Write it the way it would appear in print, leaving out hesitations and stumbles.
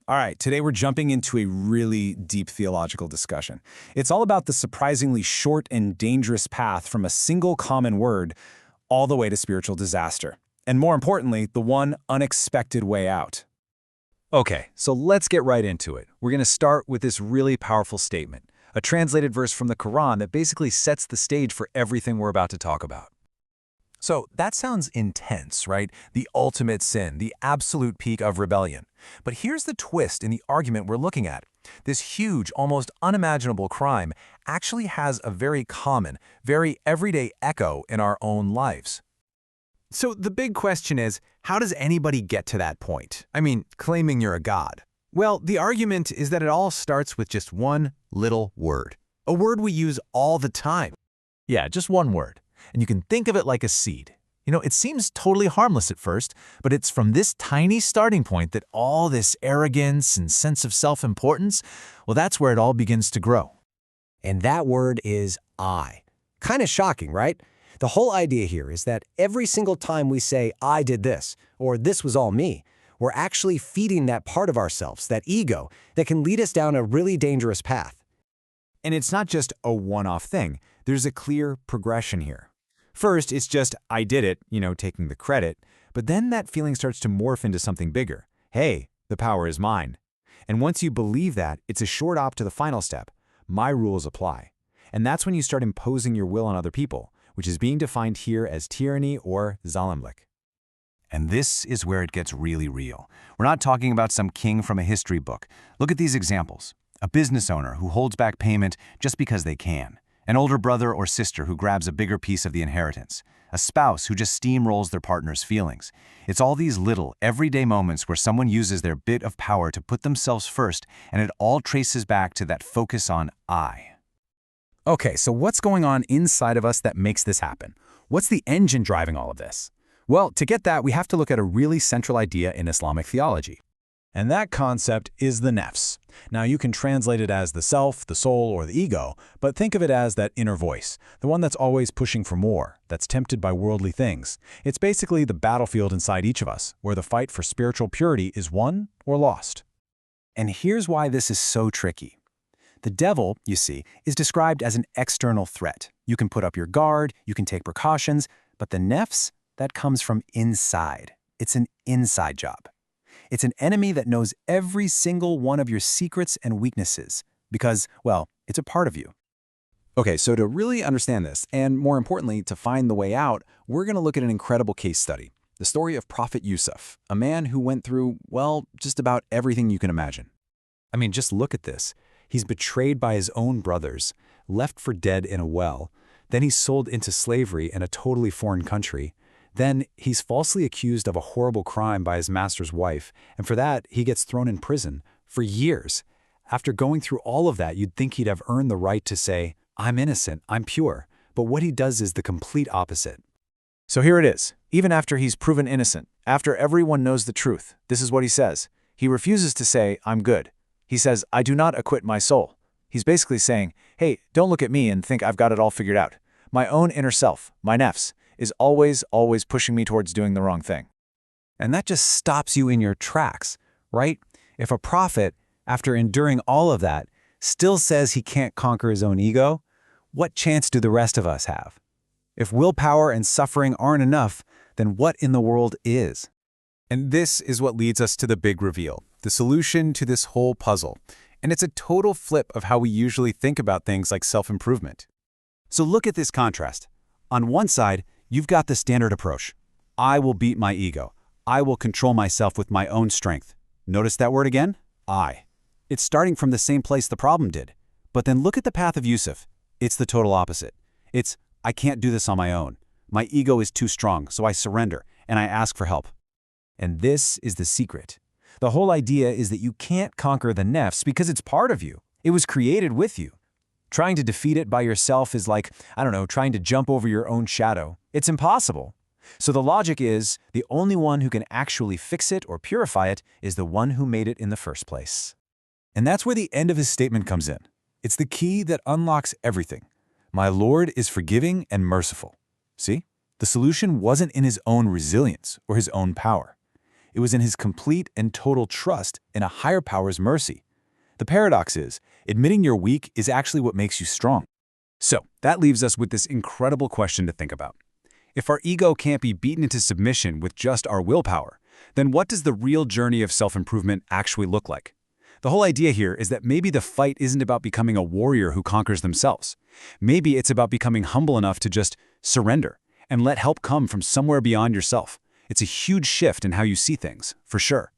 All right, today we're jumping into a really deep theological discussion. It's all about the surprisingly short and dangerous path from a single common word all the way to spiritual disaster. And more importantly, the one unexpected way out. Okay, so let's get right into it. We're going to start with this really powerful statement, a translated verse from the Quran that basically sets the stage for everything we're about to talk about. So that sounds intense, right? The ultimate sin, the absolute peak of rebellion. But here's the twist in the argument we're looking at. This huge, almost unimaginable crime actually has a very common, very everyday echo in our own lives. So the big question is, how does anybody get to that point? I mean, claiming you're a god. Well, the argument is that it all starts with just one little word. A word we use all the time. Yeah, just one word. And you can think of it like a seed. You know, it seems totally harmless at first, but it's from this tiny starting point that all this arrogance and sense of self-importance, well, that's where it all begins to grow. And that word is I. Kind of shocking, right? The whole idea here is that every single time we say, I did this, or this was all me, we're actually feeding that part of ourselves, that ego, that can lead us down a really dangerous path. And it's not just a one-off thing. There's a clear progression here. First, it's just, I did it, taking the credit, but then that feeling starts to morph into something bigger. Hey, the power is mine. And once you believe that, it's a short hop to the final step. My rules apply. And that's when you start imposing your will on other people, which is being defined here as tyranny or zalimlik. And this is where it gets really real. We're not talking about some king from a history book. Look at these examples. A business owner who holds back payment just because they can. An older brother or sister who grabs a bigger piece of the inheritance. A spouse who just steamrolls their partner's feelings. It's all these little, everyday moments where someone uses their bit of power to put themselves first, and it all traces back to that focus on I. Okay, so what's going on inside of us that makes this happen? What's the engine driving all of this? Well, to get that, we have to look at a really central idea in Islamic theology. And that concept is the nafs. Now, you can translate it as the self, the soul, or the ego, but think of it as that inner voice, the one that's always pushing for more, that's tempted by worldly things. It's basically the battlefield inside each of us, where the fight for spiritual purity is won or lost. And here's why this is so tricky. The devil, you see, is described as an external threat. You can put up your guard, you can take precautions, but the nafs, that comes from inside. It's an inside job. It's an enemy that knows every single one of your secrets and weaknesses because, well, it's a part of you. Okay, so to really understand this, and more importantly, to find the way out, we're going to look at an incredible case study, the story of Prophet Yusuf, a man who went through, well, just about everything you can imagine. I mean, just look at this. He's betrayed by his own brothers, left for dead in a well, then he's sold into slavery in a totally foreign country. Then he's falsely accused of a horrible crime by his master's wife, and for that, he gets thrown in prison for years. After going through all of that, you'd think he'd have earned the right to say, I'm innocent, I'm pure. But what he does is the complete opposite. So here it is. Even after he's proven innocent, after everyone knows the truth, this is what he says. He refuses to say, I'm good. He says, I do not acquit my soul. He's basically saying, hey, don't look at me and think I've got it all figured out. My own inner self, my nafs, is always pushing me towards doing the wrong thing. And that just stops you in your tracks, right? If a prophet, after enduring all of that, still says he can't conquer his own ego, what chance do the rest of us have? If willpower and suffering aren't enough, then what in the world is? And this is what leads us to the big reveal, the solution to this whole puzzle. And it's a total flip of how we usually think about things like self-improvement. So look at this contrast. On one side, you've got the standard approach. I will beat my ego. I will control myself with my own strength. Notice that word again? I. It's starting from the same place the problem did. But then look at the path of Yusuf. It's the total opposite. It's, I can't do this on my own. My ego is too strong, so I surrender, and I ask for help. And this is the secret. The whole idea is that you can't conquer the nafs because it's part of you. It was created with you. Trying to defeat it by yourself is like, trying to jump over your own shadow. It's impossible. So the logic is, the only one who can actually fix it or purify it is the one who made it in the first place. And that's where the end of his statement comes in. It's the key that unlocks everything. My Lord is forgiving and merciful. See? The solution wasn't in his own resilience or his own power. It was in his complete and total trust in a higher power's mercy. The paradox is, admitting you're weak is actually what makes you strong. So, that leaves us with this incredible question to think about. If our ego can't be beaten into submission with just our willpower, then what does the real journey of self-improvement actually look like? The whole idea here is that maybe the fight isn't about becoming a warrior who conquers themselves. Maybe it's about becoming humble enough to just surrender and let help come from somewhere beyond yourself. It's a huge shift in how you see things, for sure.